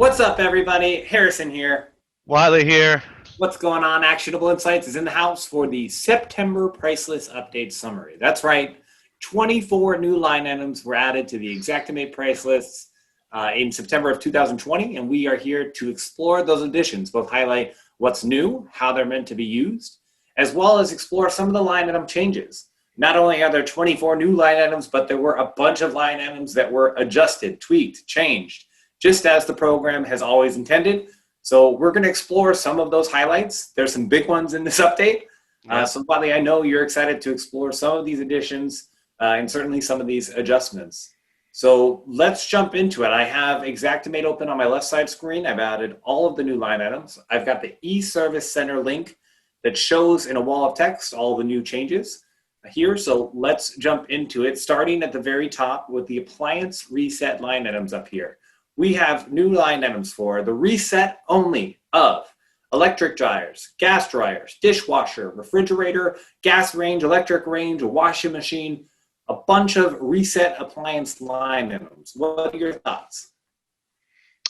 What's up, everybody? Harrison here. Whatley here. What's going on? Actionable Insights is in the house for the September Price List Update Summary. That's right. 24 new line items were added to the Xactimate price lists in September of 2020, and we are here to explore those additions, both highlight what's new, how they're meant to be used, as well as explore some of the line item changes. Not only are there 24 new line items, but there were a bunch of line items that were adjusted, tweaked, changed, just as the program has always intended. So we're going to explore some of those highlights. There's some big ones in this update. So Whatley, I know you're excited to explore some of these additions and certainly some of these adjustments. So let's jump into it. I have Xactimate open on my left side screen. I've added all of the new line items. I've got the e-service center link that shows in a wall of text all the new changes here. So let's jump into it, starting at the very top with the appliance reset line items up here. We have new line items for the reset only of electric dryers, gas dryers, dishwasher, refrigerator, gas range, electric range, a washing machine, a bunch of reset appliance line items. What are your thoughts?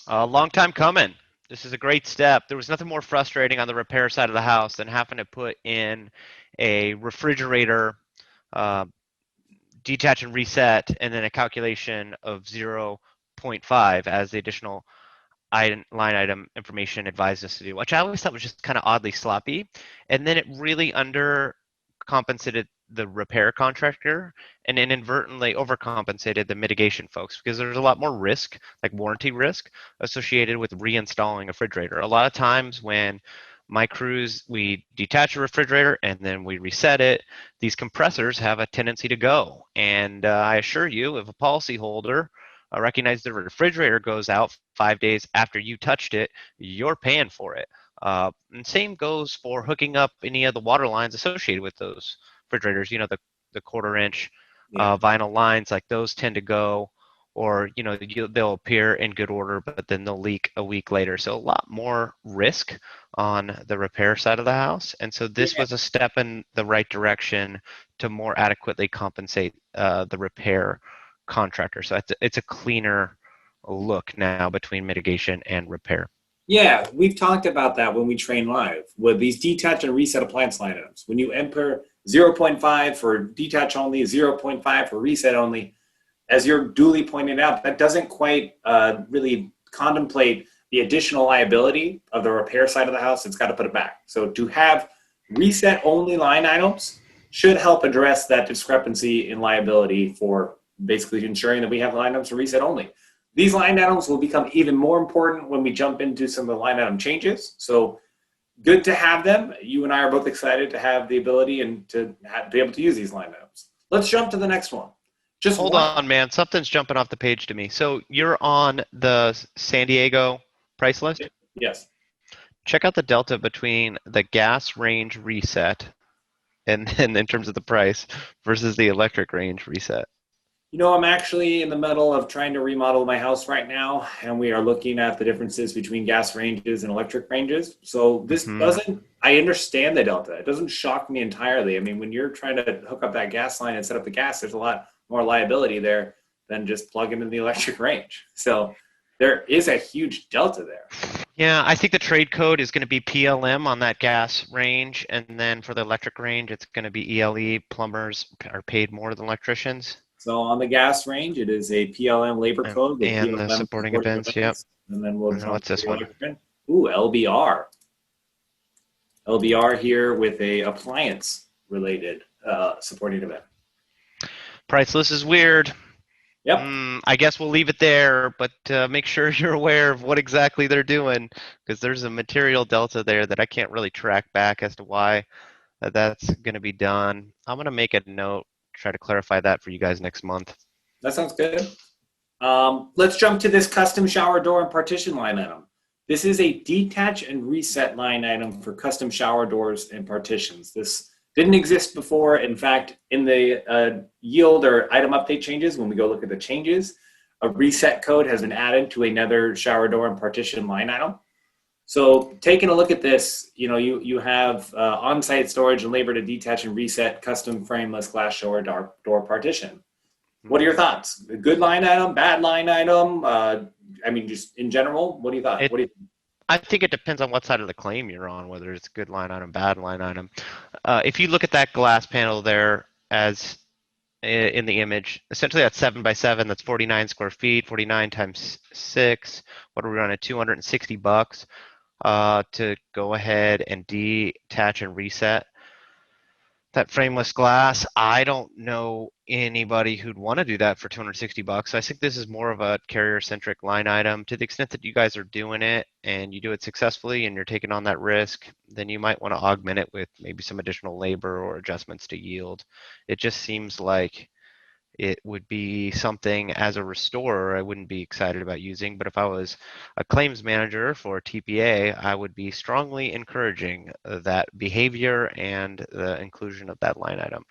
A long time coming. This is a great step. There was nothing more frustrating on the repair side of the house than having to put in a refrigerator, detach and reset, and then a calculation of 0.5 as the additional line item information advised us to do, which I always thought was just kind of oddly sloppy. And then it really undercompensated the repair contractor and inadvertently overcompensated the mitigation folks, because there's a lot more risk, like warranty risk, associated with reinstalling a refrigerator. A lot of times when my crews, we detach a refrigerator and then we reset it, these compressors have a tendency to go. And I assure you, if a policyholder recognize the refrigerator goes out 5 days after you touched it, you're paying for it. And same goes for hooking up any of the water lines associated with those refrigerators. You know, the quarter-inch vinyl lines, like those tend to go, or they'll appear in good order, but then they'll leak a week later. So a lot more risk on the repair side of the house. And so this was a step in the right direction to more adequately compensate the repair contractor. So it's a cleaner look now between mitigation and repair. Yeah, we've talked about that when we train live with these detach and reset appliance line items. When you enter 0.5 for detach only, 0.5 for reset only, as you're duly pointed out, that doesn't quite really contemplate the additional liability of the repair side of the house. It's got to put it back. So to have reset only line items should help address that discrepancy in liability for basically ensuring that we have line items for reset only. These line items will become even more important when we jump into some of the line item changes. So good to have them. You and I are both excited to have the ability and to be able to use these line items. Let's jump to the next one. Just hold on, man. Something's jumping off the page to me. So you're on the San Diego price list? Yes. Check out the delta between the gas range reset and in terms of the price versus the electric range reset. You know, I'm actually in the middle of trying to remodel my house right now, and we are looking at the differences between gas ranges and electric ranges. So this doesn't, I understand the delta. It doesn't shock me entirely. I mean, when you're trying to hook up that gas line and set up the gas, there's a lot more liability there than just plugging in the electric range. So there is a huge delta there. Yeah, I think the trade code is going to be PLM on that gas range, and then for the electric range, it's going to be ELE. Plumbers are paid more than electricians. So on the gas range, it is a PLM labor code. With and PLM the supporting events, yep. And then we'll jump what's to this the one? electric. Ooh, LBR. LBR here with a appliance-related supporting event. Price list is weird. Yep. I guess we'll leave it there, but make sure you're aware of what exactly they're doing, because there's a material delta there that I can't really track back as to why that's going to be done. I'm going to make a note, try to clarify that for you guys next month. That sounds good. Let's jump to this custom shower door and partition line item. This is a detach and reset line item for custom shower doors and partitions. This didn't exist before. In fact, in the yield or item update changes, when we go look at the changes, a reset code has been added to another shower door and partition line item. So taking a look at this, you have on-site storage and labor to detach and reset custom frameless glass shower door partition. What are your thoughts? A good line item, bad line item? I mean, just in general, what do you thought? It, What do you I think it depends on what side of the claim you're on, whether it's a good line item, bad line item. If you look at that glass panel there as in the image, essentially that's 7 by 7. That's 49 square feet. 49 times 6. What are we running? $260 to go ahead and detach and reset that frameless glass. I don't know anybody who'd want to do that for $260. I think this is more of a carrier-centric line item. To the extent that you guys are doing it and you do it successfully and you're taking on that risk, then you might want to augment it with maybe some additional labor or adjustments to yield. It just seems like it would be something as a restorer I wouldn't be excited about using, but if I was a claims manager for TPA, I would be strongly encouraging that behavior and the inclusion of that line item.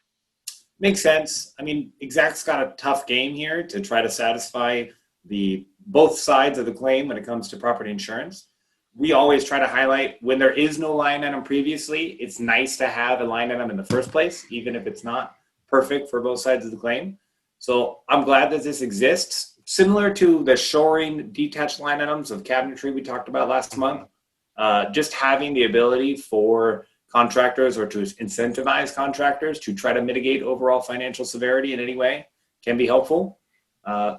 Makes sense. I mean, Exact's got a tough game here to try to satisfy the both sides of the claim when it comes to property insurance. We always try to highlight when there is no line item previously, it's nice to have a line item in the first place, even if it's not perfect for both sides of the claim. So I'm glad that this exists. Similar to the shoring detached line items of cabinetry we talked about last month, just having the ability for contractors or to incentivize contractors to try to mitigate overall financial severity in any way can be helpful.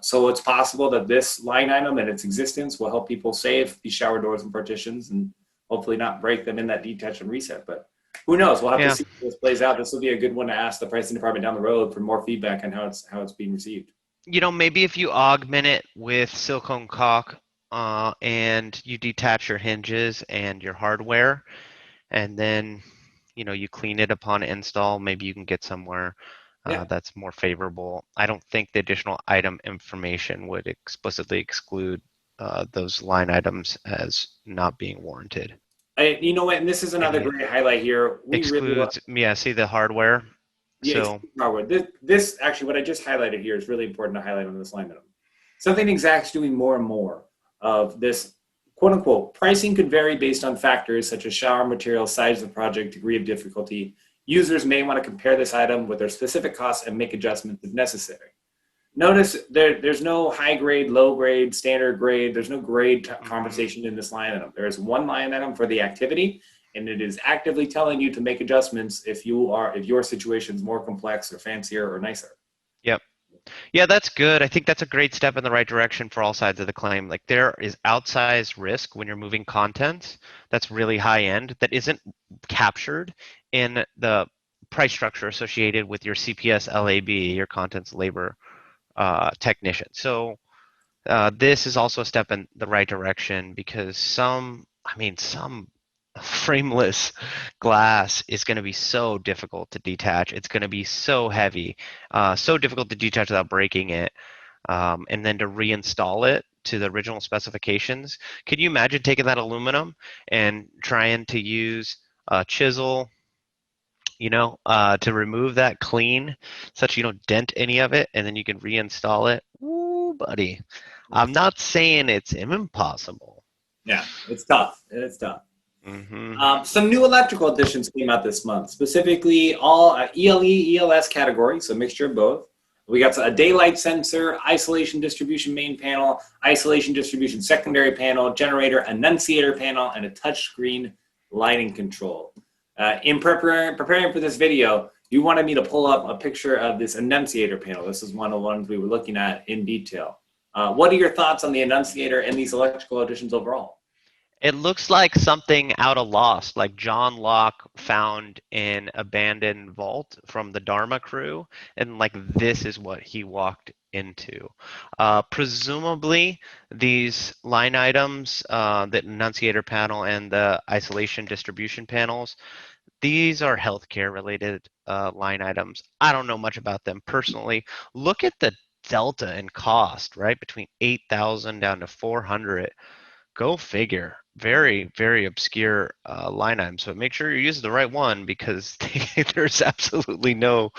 So it's possible that this line item and its existence will help people save these shower doors and partitions and hopefully not break them in that detach and reset. But who knows? We'll have to see how this plays out. This will be a good one to ask the pricing department down the road for more feedback on how it's being received. You know, maybe if you augment it with silicone caulk and you detach your hinges and your hardware, and then you clean it upon install, maybe you can get somewhere that's more favorable. I don't think the additional item information would explicitly exclude those line items as not being warranted. You know what? And this is another great highlight here. We Excludes, see the hardware. So hardware. This actually, what I just highlighted here is really important to highlight on this line item. Something Exact's doing more and more of this, quote unquote, pricing could vary based on factors such as shower material, size of the project, degree of difficulty. Users may want to compare this item with their specific costs and make adjustments if necessary. Notice there's no high grade, low grade, standard grade. There's no grade conversation in this line item. There is one line item for the activity, and it is actively telling you to make adjustments if your situation is more complex or fancier or nicer. Yep. Yeah, that's good. I think that's a great step in the right direction for all sides of the claim. Like, there is outsized risk when you're moving content that's really high end that isn't captured in the price structure associated with your CPS LAB, your contents labor technician. So this is also a step in the right direction because some frameless glass is going to be so difficult to detach. It's going to be so heavy, so difficult to detach without breaking it, and then to reinstall it to the original specifications. Could you imagine taking that aluminum and trying to use a chisel, to remove that clean such you don't dent any of it, and then you can reinstall it? Ooh, buddy. I'm not saying it's impossible. Yeah, it's tough. It's tough. Mm-hmm. Some new electrical additions came out this month, specifically all ELE, ELS category, so a mixture of both. We got a daylight sensor, isolation distribution main panel, isolation distribution secondary panel, generator annunciator panel, and a touchscreen lighting control. In preparing for this video, you wanted me to pull up a picture of this annunciator panel. This is one of the ones we were looking at in detail. What are your thoughts on the annunciator and these electrical additions overall? It looks like something out of Lost, like John Locke found an abandoned vault from the Dharma crew, and like this is what he walked into. Presumably, these line items, the annunciator panel and the isolation distribution panels, these are healthcare related line items. I don't know much about them personally. Look at the delta in cost, right? Between 8,000 down to 400. Go figure. Very, very obscure line item. So make sure you're using the right one because there's absolutely no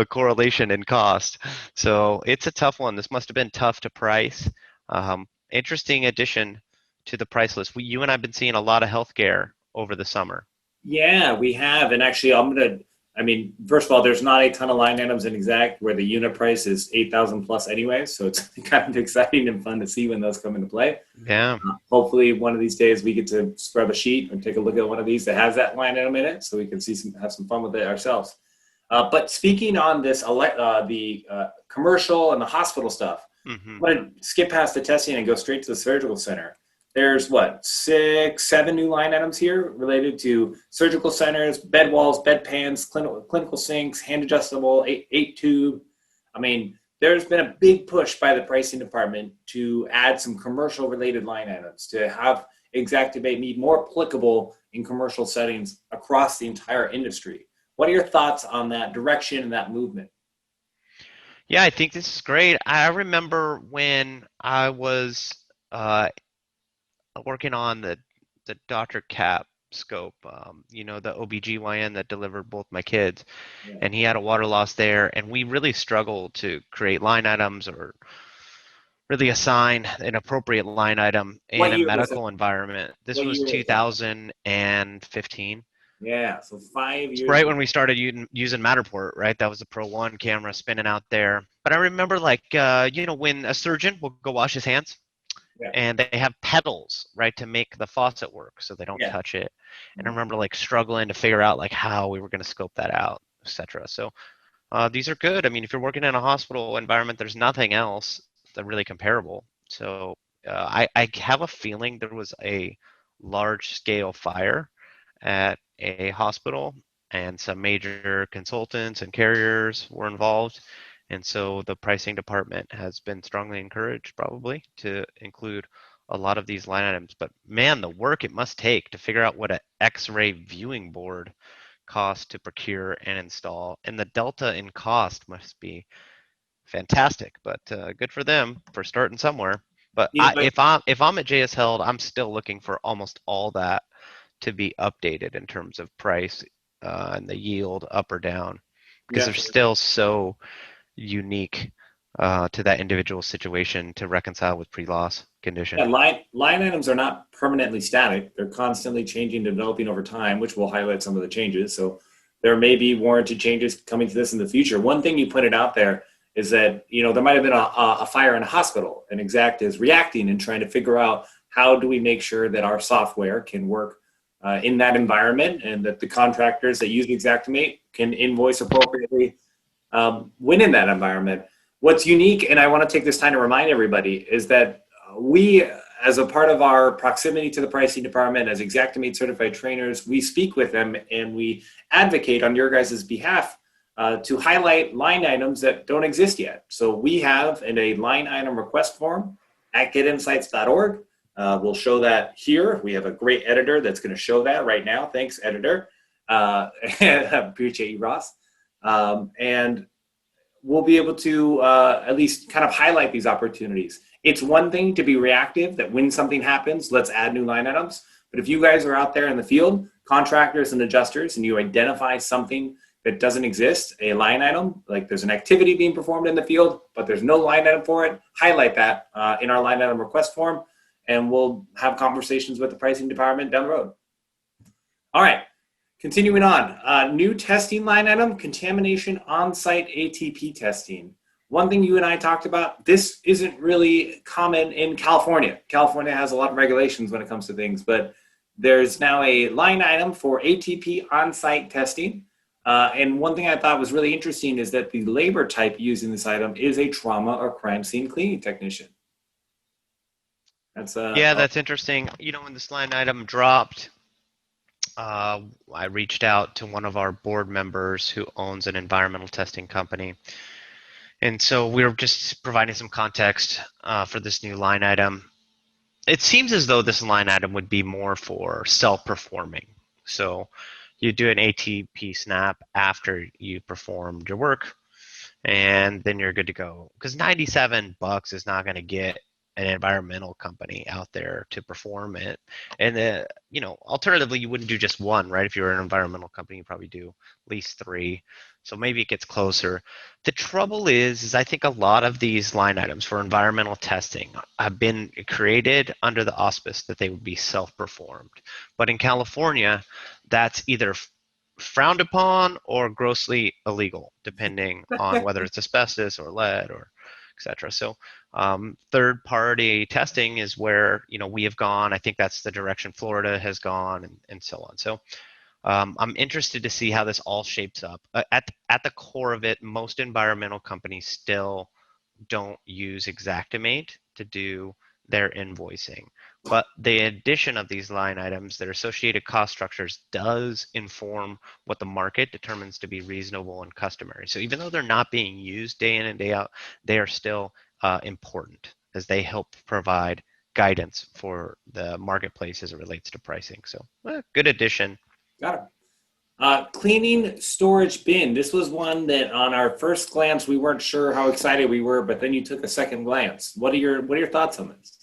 correlation in cost. So it's a tough one. This must have been tough to price. Interesting addition to the price list. You and I have been seeing a lot of healthcare over the summer. Yeah, we have. And actually, I'm going to I mean, first of all, there's not a ton of line items in Exact where the unit price is 8,000 plus anyway. So it's kind of exciting and fun to see when those come into play. Yeah. Hopefully one of these days we get to scrub a sheet and take a look at one of these that has that line item in it so we can have some fun with it ourselves. But speaking on this, the commercial and the hospital stuff, Mm-hmm. I'm going to skip past the testing and go straight to the surgical center. There's 6, 7 new line items here related to surgical centers, bed walls, bed pans, clinical sinks, hand adjustable, 8 tube. I mean, there's been a big push by the pricing department to add some commercial related line items to have Xactimate be more applicable in commercial settings across the entire industry. What are your thoughts on that direction and that movement? Yeah, I think this is great. I remember when I was working on the Dr. Cap scope, the OBGYN that delivered both my kids, Yeah. and he had a water loss there, and we really struggled to create line items or really assign an appropriate line item in What a year was it? medical environment. This What was year was that? 2015. Yeah, so 5 It's years right ago. when we started using Matterport, right? That was the Pro 1 camera spinning out there. But I remember, when a surgeon will go wash his hands, Yeah, and they have pedals, right, to make the faucet work so they don't yeah. touch it. And I remember struggling to figure out how we were going to scope that out, etc. So these are good. I mean, if you're working in a hospital environment, there's nothing else that really comparable. So I have a feeling there was a large scale fire at a hospital, and some major consultants and carriers were involved. And so the pricing department has been strongly encouraged probably to include a lot of these line items. But man, the work it must take to figure out what an X-ray viewing board costs to procure and install, and the delta in cost must be fantastic. But good for them for starting somewhere. But You know, if I'm at JS Held, I'm still looking for almost all that to be updated in terms of price and the yield up or down, because yeah, they're still so unique to that individual situation to reconcile with pre-loss yeah. condition. Line items are not permanently static. They're constantly changing, developing over time, which will highlight some of the changes. So there may be warranted changes coming to this in the future. One thing you pointed out there is that there might have been a fire in a hospital, and Exact is reacting and trying to figure out how do we make sure that our software can work in that environment, and that the contractors that use Xactimate can invoice appropriately when in that environment. What's unique, and I want to take this time to remind everybody, is that we, as a part of our proximity to the pricing department, as Xactimate certified trainers, we speak with them and we advocate on your guys' behalf to highlight line items that don't exist yet. So we have a line item request form at getinsights.org. We'll show that here. We have a great editor that's going to show that right now. Thanks, editor. Appreciate you, Ross. And we'll be able to at least kind of highlight these opportunities. It's one thing to be reactive, that when something happens, let's add new line items. But if you guys are out there in the field, contractors and adjusters, and you identify something that doesn't exist, a line item, like there's an activity being performed in the field, but there's no line item for it, highlight that in our line item request form, and we'll have conversations with the pricing department down the road. All right. Continuing on, new testing line item, contamination on-site ATP testing. One thing you and I talked about, this isn't really common in California. California has a lot of regulations when it comes to things, but there's now a line item for ATP on-site testing. And one thing I thought was really interesting is that the labor type used in this item is a trauma or crime scene cleaning technician. That's interesting. When this line item dropped, I reached out to one of our board members who owns an environmental testing company. And so we were just providing some context for this new line item. It seems as though this line item would be more for self-performing. So you do an ATP snap after you performed your work, and then you're good to go. Because $97 is not going to get an environmental company out there to perform it. And alternatively, you wouldn't do just one, right? If you're an environmental company, you probably do at least 3. So maybe it gets closer. The trouble is I think a lot of these line items for environmental testing have been created under the auspice that they would be self-performed. But in California, that's either frowned upon or grossly illegal, depending on whether it's asbestos or lead or etc. So third-party testing is where we have gone. I think that's the direction Florida has gone, and so on. So I'm interested to see how this all shapes up. At the core of it, most environmental companies still don't use Xactimate to do their invoicing. But the addition of these line items, their associated cost structures, does inform what the market determines to be reasonable and customary. So even though they're not being used day in and day out, they are still important, as they help provide guidance for the marketplace as it relates to pricing. So good addition. Got it. Cleaning storage bin. This was one that on our first glance, we weren't sure how excited we were, but then you took a second glance. What are your thoughts on this?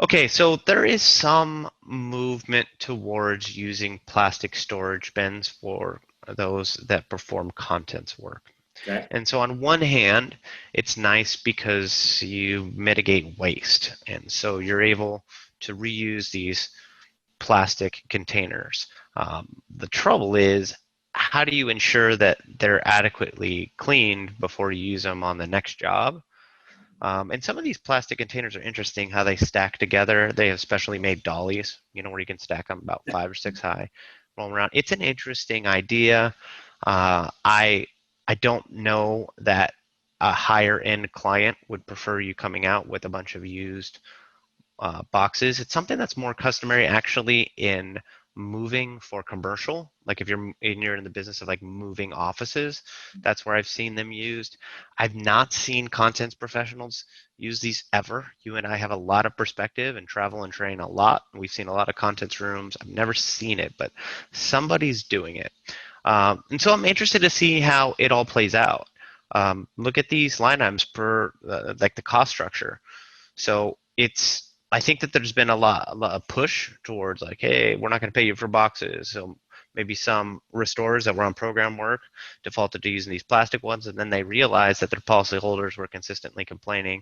Okay, so there is some movement towards using plastic storage bins for those that perform contents work. Okay. And so on one hand, it's nice because you mitigate waste. And so you're able to reuse these plastic containers. The trouble is, how do you ensure that they're adequately cleaned before you use them on the next job? And some of these plastic containers are interesting how they stack together. They have specially made dollies, where you can stack them about 5 or 6 high, roll them around. It's an interesting idea. I don't know that a higher end client would prefer you coming out with a bunch of used boxes. It's something that's more customary actually in moving for commercial. Like if you're in the business of like moving offices, that's where I've seen them used. I've not seen contents professionals use these ever. You and I have a lot of perspective and travel and train a lot. We've seen a lot of contents rooms. I've never seen it, but somebody's doing it. And so I'm interested to see how it all plays out. Look at these line items per like the cost structure. So I think that there's been a lot of push towards like, hey, we're not going to pay you for boxes. So maybe some restorers that were on program work defaulted to using these plastic ones, and then they realized that their policyholders were consistently complaining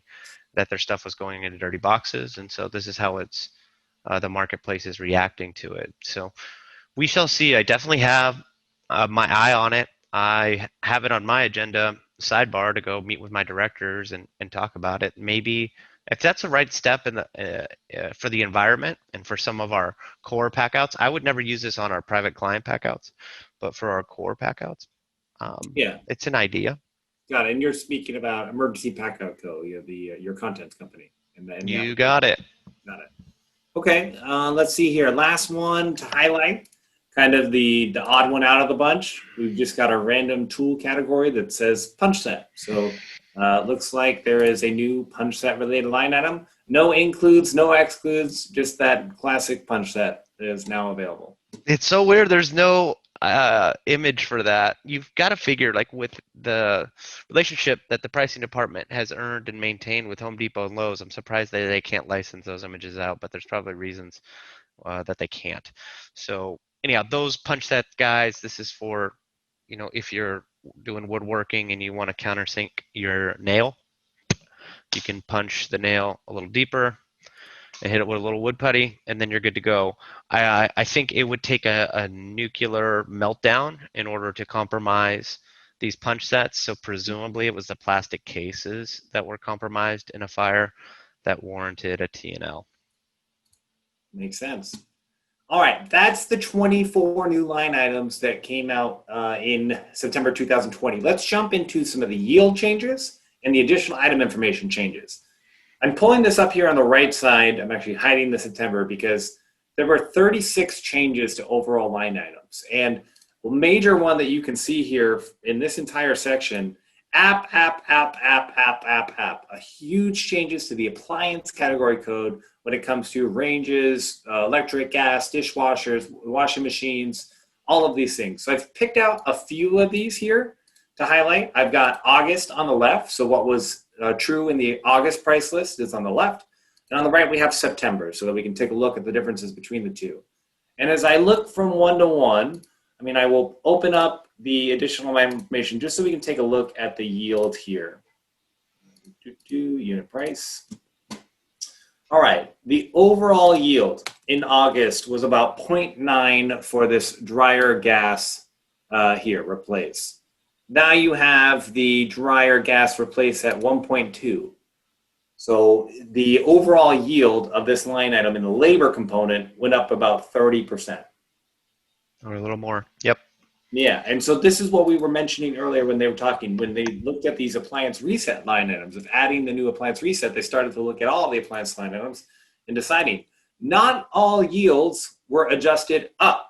that their stuff was going into dirty boxes, and so this is how the marketplace is reacting to it. So we shall see. I definitely have my eye on it. I have it on my agenda sidebar to go meet with my directors and talk about it. Maybe if that's the right step in the for the environment and for some of our core packouts. I would never use this on our private client packouts, but for our core packouts, it's an idea. Got it. And you're speaking about Emergency Packout Co. Your contents company. You got it. Got it. Okay. Let's see here. Last one to highlight. Kind of the odd one out of the bunch. We've just got a random tool category that says punch set. So looks like there is a new punch set related line item. No includes, no excludes, just that classic punch set is now available. It's so weird. There's no image for that. You've got to figure, like, with the relationship that the pricing department has earned and maintained with Home Depot and Lowe's, I'm surprised that they can't license those images out, but there's probably reasons that they can't. So anyhow, those punch sets, guys, this is for, if you're doing woodworking and you want to countersink your nail, you can punch the nail a little deeper and hit it with a little wood putty, and then you're good to go. I think it would take a nuclear meltdown in order to compromise these punch sets. So presumably it was the plastic cases that were compromised in a fire that warranted a T&L. Makes sense. All right, that's the 24 new line items that came out in September 2020. Let's jump into some of the yield changes and the additional item information changes. I'm pulling this up here on the right side. I'm actually hiding the September because there were 36 changes to overall line items. And the major one that you can see here in this entire section, app. A huge changes to the appliance category code when it comes to ranges, electric, gas, dishwashers, washing machines, all of these things. So I've picked out a few of these here to highlight. I've got August on the left. So what was true in the August price list is on the left. And on the right, we have September so that we can take a look at the differences between the two. And as I look from one to one, I will open up the additional information just so we can take a look at the yield here. Unit price. All right, the overall yield. in August was about 0.9 for this dryer gas here, replace. Now you have the dryer gas replace at 1.2. So the overall yield of this line item in the labor component went up about 30%. Or a little more. Yep. Yeah, and so this is what we were mentioning earlier when they were talking, when they looked at these appliance reset line items, of adding the new appliance reset, they started to look at all the appliance line items and deciding not all yields were adjusted up.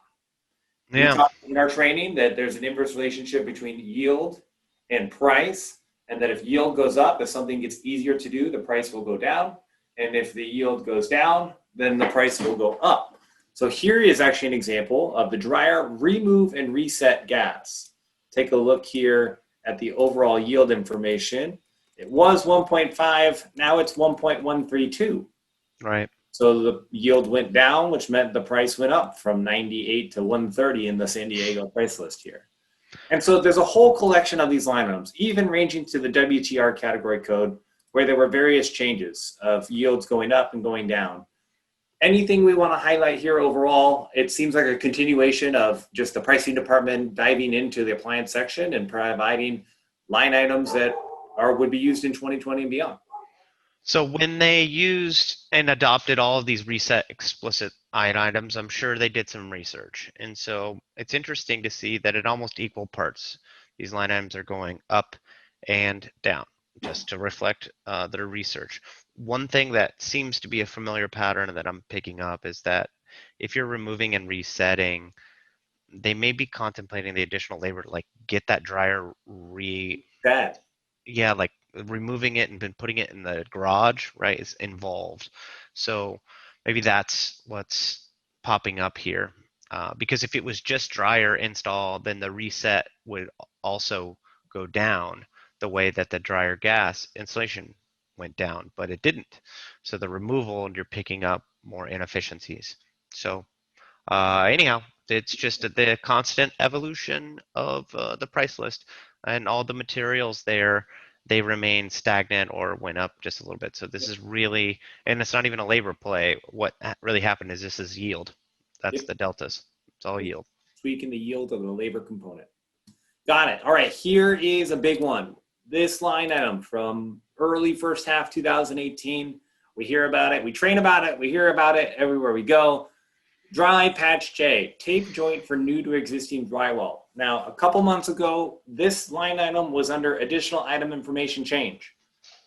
We Yeah. talked in our training that there's an inverse relationship between yield and price, and that if yield goes up, if something gets easier to do, the price will go down. And if the yield goes down, then the price will go up. So here is actually an example of the dryer remove and reset gas. Take a look here at the overall yield information. It was 1.5, now it's 1.132. Right. So the yield went down, which meant the price went up from 98 to 130 in the San Diego price list here. And so there's a whole collection of these line items, even ranging to the WTR category code, where there were various changes of yields going up and going down. Anything we want to highlight here overall, it seems like a continuation of just the pricing department diving into the appliance section and providing line items that would be used in 2020 and beyond. So when they used and adopted all of these reset explicit items, I'm sure they did some research. And so it's interesting to see that at almost equal parts, these line items are going up and down, just to reflect their research. One thing that seems to be a familiar pattern that I'm picking up is that if you're removing and resetting, they may be contemplating the additional labor to like get that dryer Bad. yeah, like removing it and then putting it in the garage, right, is involved. So maybe that's what's popping up here. Because if it was just dryer install, then the reset would also go down the way that the dryer gas installation went down, but it didn't. So the removal, you're picking up more inefficiencies. So anyhow, it's just the constant evolution of the price list, and all the materials there, they remain stagnant or went up just a little bit. So this is really, and it's not even a labor play. What really happened is this is yield. That's Yep. the deltas. It's all yield. Tweaking the yield of the labor component. Got it. All right, here is a big one. This line item from early first half 2018. We hear about it, we train about it, we hear about it everywhere we go. Dry patch J, tape joint for new to existing drywall. Now, a couple months ago, this line item was under additional item information change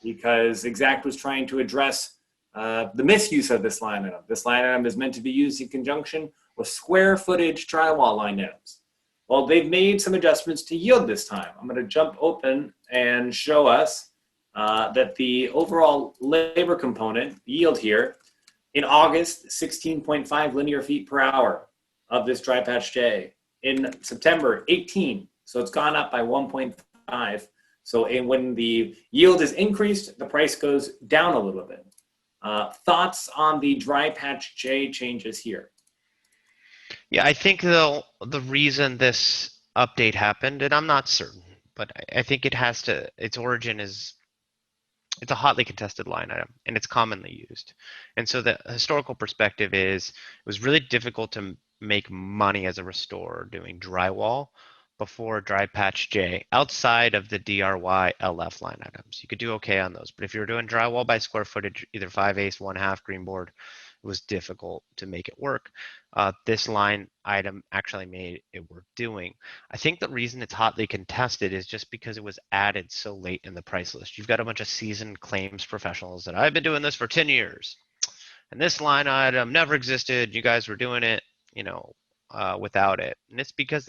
because Xact was trying to address the misuse of this line item. This line item is meant to be used in conjunction with square footage drywall line items. Well, they've made some adjustments to yield this time. I'm going to jump open and show us that the overall labor component yield here in August, 16.5 linear feet per hour of this dry patch J. In September, 18. So it's gone up by 1.5. So when the yield is increased, the price goes down a little bit. Thoughts on the dry patch J changes here? Yeah, I think the reason this update happened, and I'm not certain, but I think it has to, its origin is, it's a hotly contested line item and it's commonly used. And so the historical perspective is it was really difficult to make money as a restorer doing drywall before dry patch J outside of the DRY LF line items. You could do okay on those, but if you were doing drywall by square footage, either 5/8, 1/2 green board, it was difficult to make it work. This line item actually made it worth doing. I think the reason it's hotly contested is just because it was added so late in the price list. You've got a bunch of seasoned claims professionals that I've been doing this for 10 years, and this line item never existed. You guys were doing it, without it, and it's because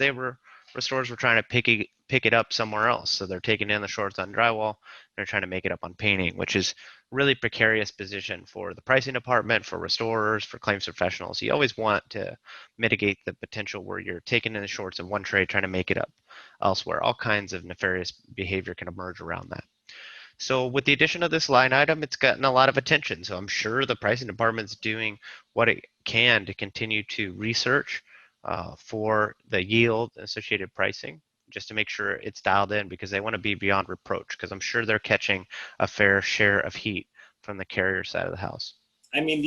restorers were trying to pick it up somewhere else. So they're taking in the shorts on drywall, they're trying to make it up on painting, which is really precarious position for the pricing department, for restorers, for claims professionals. You always want to mitigate the potential where you're taking in the shorts in one trade, trying to make it up elsewhere. All kinds of nefarious behavior can emerge around that. So with the addition of this line item, it's gotten a lot of attention. So I'm sure the pricing department's doing what it can to continue to research for the yield associated pricing, just to make sure it's dialed in, because they want to be beyond reproach, because I'm sure they're catching a fair share of heat from the carrier side of the house. I mean,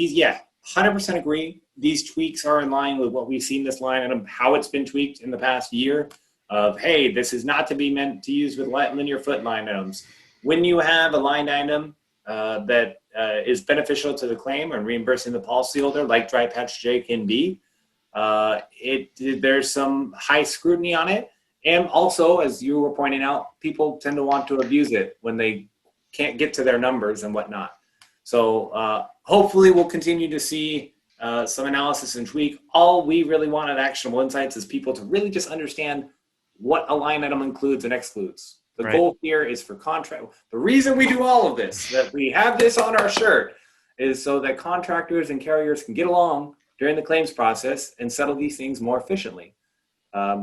100% agree. These tweaks are in line with what we've seen this line item, how it's been tweaked in the past year of, hey, this is not to be meant to use with linear foot line items. When you have a line item that is beneficial to the claim and reimbursing the policyholder, like Dry Patch J can be, there's some high scrutiny on it. And also, as you were pointing out, people tend to want to abuse it when they can't get to their numbers and whatnot. So hopefully we'll continue to see some analysis and tweak. All we really want at Actionable Insights is people to really just understand what a line item includes and excludes. The goal here is for contract. The reason we do all of this, that we have this on our shirt, is so that contractors and carriers can get along during the claims process and settle these things more efficiently.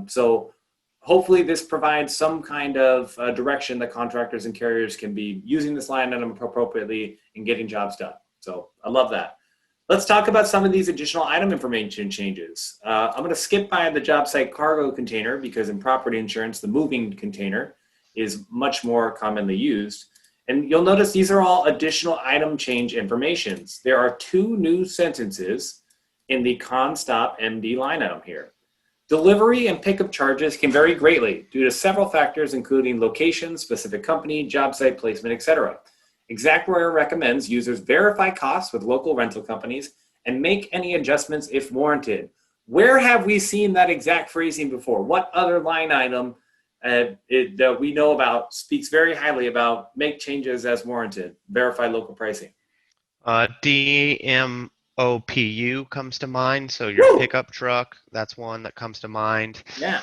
So hopefully this provides some kind of direction that contractors and carriers can be using this line item appropriately and getting jobs done. So I love that. Let's talk about some of these additional item information changes. I'm going to skip by the job site cargo container because in property insurance, the moving container is much more commonly used. And you'll notice these are all additional item change informations. There are 2 new sentences in the ConStop MD line item here. Delivery and pickup charges can vary greatly due to several factors, including location, specific company, job site placement, etc. Xactware recommends users verify costs with local rental companies and make any adjustments if warranted. Where have we seen that exact phrasing before? What other line item that we know about speaks very highly about make changes as warranted, verify local pricing? DMOPU comes to mind. So your pickup truck, that's one that comes to mind. Yeah.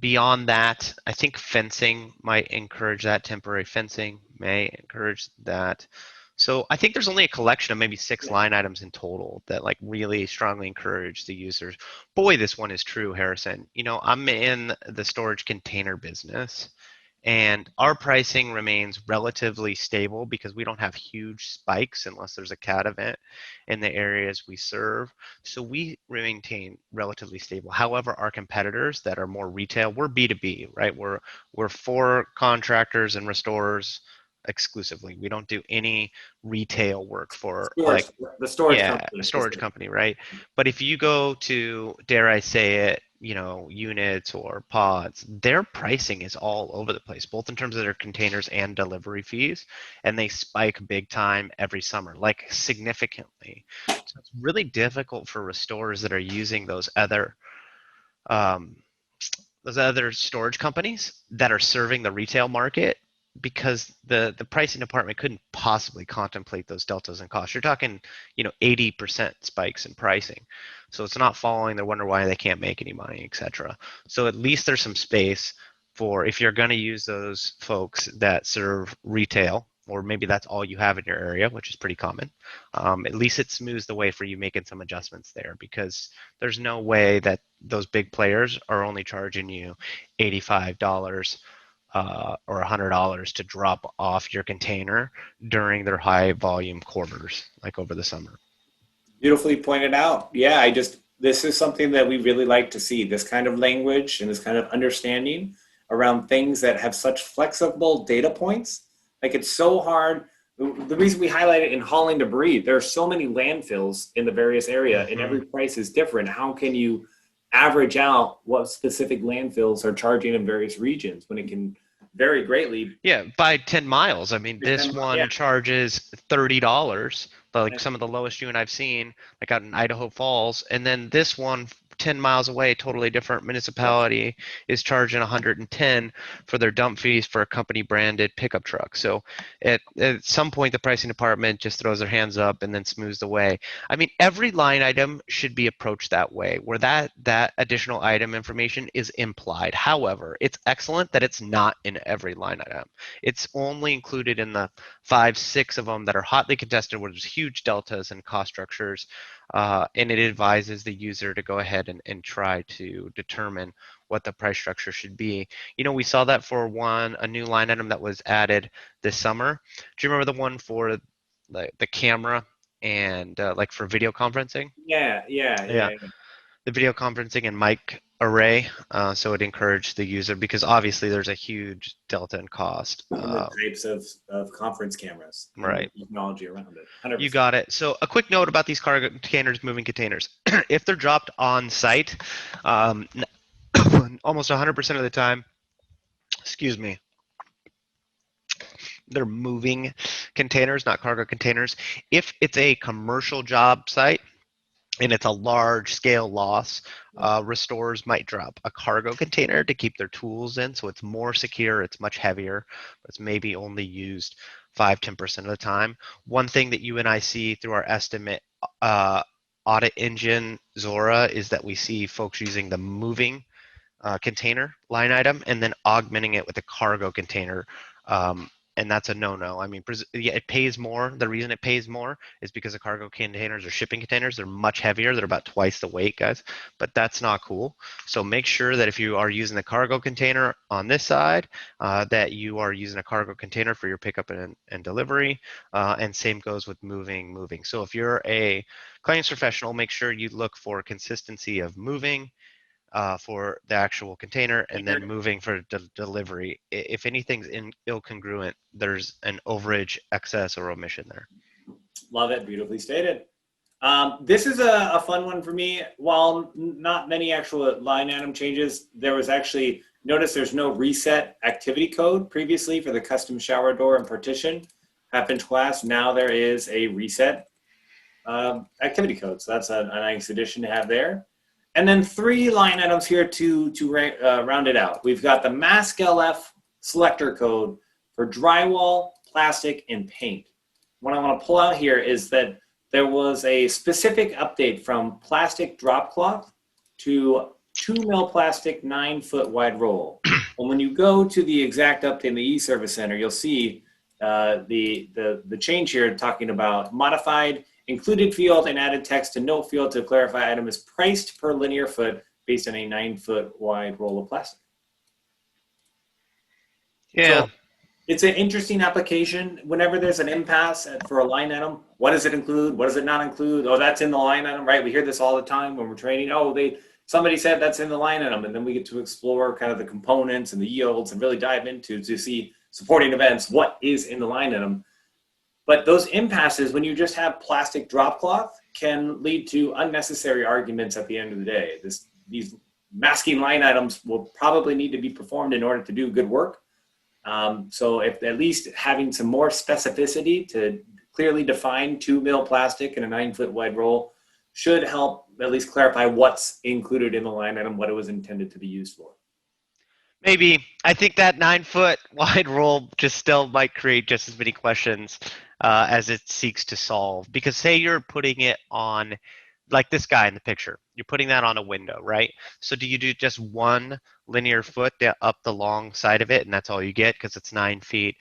Beyond that, I think fencing might encourage that. Temporary fencing may encourage that. So I think there's only a collection of maybe 6 line items in total that like really strongly encourage the users. Boy, this one is true, Harrison. You know, I'm in the storage container business, and our pricing remains relatively stable because we don't have huge spikes unless there's a CAT event in the areas we serve. So we maintain relatively stable. However, our competitors that are more retail, we're B2B, right? We're for contractors and restorers exclusively. We don't do any retail work for storage, the storage company. Storage company, right? But if you go to, dare I say it, you know, units or pods, their pricing is all over the place, both in terms of their containers and delivery fees, and they spike big time every summer, like significantly. So it's really difficult for restorers that are using those other storage companies that are serving the retail market, because the pricing department couldn't possibly contemplate those deltas in cost. You're talking, you know, 80% spikes in pricing. So it's not following. They wonder why they can't make any money, etc. So at least there's some space for, if you're going to use those folks that serve retail, or maybe that's all you have in your area, which is pretty common, at least it smooths the way for you making some adjustments there, because there's no way that those big players are only charging you $85 or $100 to drop off your container during their high volume quarters, like over the summer. Beautifully pointed out. Yeah, this is something that we really like to see, this kind of language and this kind of understanding around things that have such flexible data points. Like, it's so hard. The reason we highlight it in hauling debris, there are so many landfills in the various area, and every price is different. How can you average out what specific landfills are charging in various regions when it can vary greatly? Yeah, by 10 miles. I mean, this one charges $30, like some of the lowest unit I've seen, like out in Idaho Falls. And then this one, 10 miles away, totally different municipality, is charging 110 for their dump fees for a company branded pickup truck. So at some point, the pricing department just throws their hands up and then smooths the way. I mean, every line item should be approached that way, where that additional item information is implied. However, it's excellent that it's not in every line item. It's only included in the 5, 6 of them that are hotly contested, where there's huge deltas and cost structures. And it advises the user to go ahead and try to determine what the price structure should be. You know, we saw that for a new line item that was added this summer. Do you remember the one for the camera and like for video conferencing? Yeah. the video conferencing and mic array, so it encouraged the user, because obviously there's a huge delta in cost. And the types of conference cameras and Right. the technology around it. 100%. You got it. So a quick note about these cargo containers, moving containers. If they're dropped on site, almost 100% of the time, excuse me, they're moving containers, not cargo containers. If it's a commercial job site and it's a large scale loss, restorers might drop a cargo container to keep their tools in, so it's more secure, it's much heavier, but it's maybe only used 5-10% of the time. One thing that you and I see through our estimate audit engine, Zora, is that we see folks using the moving container line item and then augmenting it with a cargo container. And that's a no-no. I mean, yeah, it pays more. The reason it pays more is because the cargo containers are shipping containers. They're much heavier. They're about twice the weight, guys. But that's not cool. So make sure that if you are using the cargo container on this side, that you are using a cargo container for your pickup and delivery. And same goes with moving. So if you're a claims professional, make sure you look for consistency of moving for the actual container, and then moving for delivery. If anything's incongruent, there's an overage, excess, or omission there. Love it. Beautifully stated. This is a fun one for me. While not many actual line item changes, there was actually, notice there's no reset activity code previously for the custom shower door and partition half-inch glass. Now there is a reset activity code. So that's a nice addition to have there. And then 3 line items here to round it out. We've got the Mask LF selector code for drywall, plastic, and paint. What I want to pull out here is that there was a specific update from plastic drop cloth to 2 mil plastic 9-foot wide roll. And when you go to the exact update in the e-service center, you'll see the change here talking about modified included field and added text to note field to clarify item is priced per linear foot based on a 9-foot wide roll of plastic. Yeah. So it's an interesting application. Whenever there's an impasse for a line item, what does it include? What does it not include? Oh, that's in the line item, right? We hear this all the time when we're training. Oh, somebody said that's in the line item. And then we get to explore kind of the components and the yields and really dive into to see supporting events, what is in the line item. But those impasses, when you just have plastic drop cloth, can lead to unnecessary arguments at the end of the day. These masking line items will probably need to be performed in order to do good work. So if at least having some more specificity to clearly define 2 mil plastic and a 9-foot wide roll should help at least clarify what's included in the line item, what it was intended to be used for. Maybe. I think that 9-foot wide roll just still might create just as many questions as it seeks to solve. Because say you're putting it on, like this guy in the picture, you're putting that on a window, right? So do you do just 1 linear foot up the long side of it and that's all you get because it's 9 feet?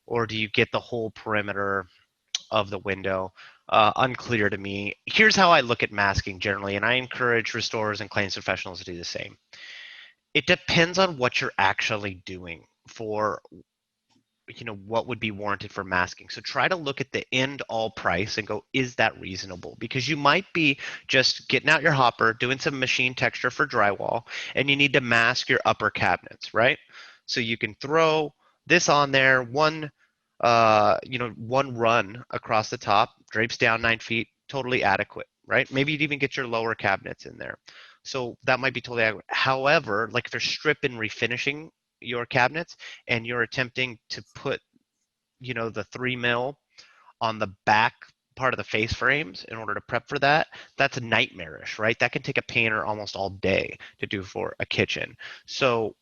Or do you get the whole perimeter of the window? Unclear to me. Here's how I look at masking generally, and I encourage restorers and claims professionals to do the same. It depends on what you're actually doing for, what would be warranted for masking. So try to look at the end all price and go, is that reasonable? Because you might be just getting out your hopper, doing some machine texture for drywall, and you need to mask your upper cabinets, right? So you can throw this on there, one run across the top, drapes down 9 feet, totally adequate, right? Maybe you'd even get your lower cabinets in there. So that might be totally adequate. However, like if you're strip and refinishing your cabinets and you're attempting to put, the 3 mil on the back part of the face frames in order to prep for that, that's nightmarish, right? That can take a painter almost all day to do for a kitchen. So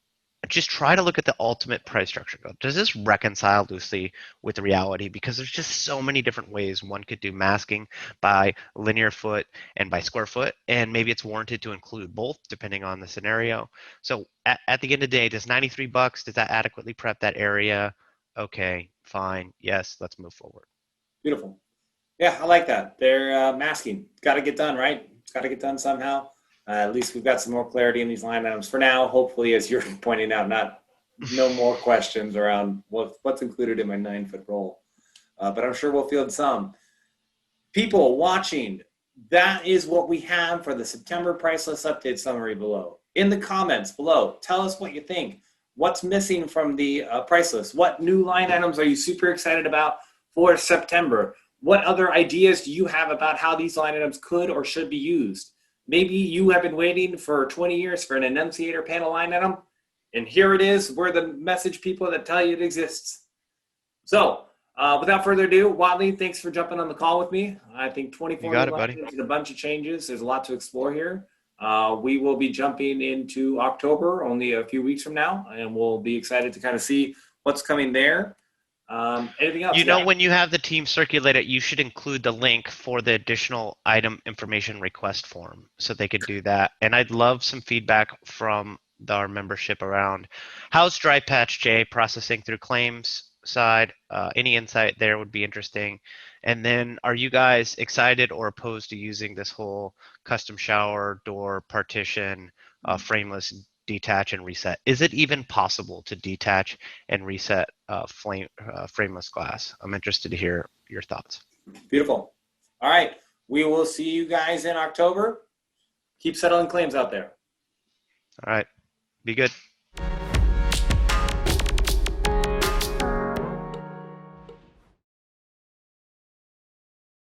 just try to look at the ultimate price structure. Does this reconcile loosely with reality? Because there's just so many different ways one could do masking by linear foot and by square foot, and maybe it's warranted to include both depending on the scenario. So at the end of the day, does $93, does that adequately prep that area? Okay, fine. Yes, let's move forward. Beautiful. Yeah, I like that. They're masking. Got to get done, right? It's got to get done somehow. At least we've got some more clarity in these line items for now. Hopefully, as you're pointing out, no more questions around what's included in my 9-foot roll. But I'm sure we'll field some. People watching, that is what we have for the September price list update summary below. In the comments below, tell us what you think. What's missing from the price list? What new line items are you super excited about for September? What other ideas do you have about how these line items could or should be used? Maybe you have been waiting for 20 years for an enunciator panel line item, and here it is. We're the message people that tell you it exists. So, without further ado, Whatley, thanks for jumping on the call with me. I think 24 You got new it, buddy. line items and a bunch of changes. There's a lot to explore here. We will be jumping into October only a few weeks from now, and we'll be excited to kind of see what's coming there. Anything else? You know, when you have the team circulate it, you should include the link for the additional item information request form so they could do that. And I'd love some feedback from our membership around how's Dry Patch J processing through claims side. Any insight there would be interesting. And then are you guys excited or opposed to using this whole custom shower door partition, frameless detach and reset? Is it even possible to detach and reset frameless glass? I'm interested to hear your thoughts. Beautiful. All right. We will see you guys in October. Keep settling claims out there. All right. Be good.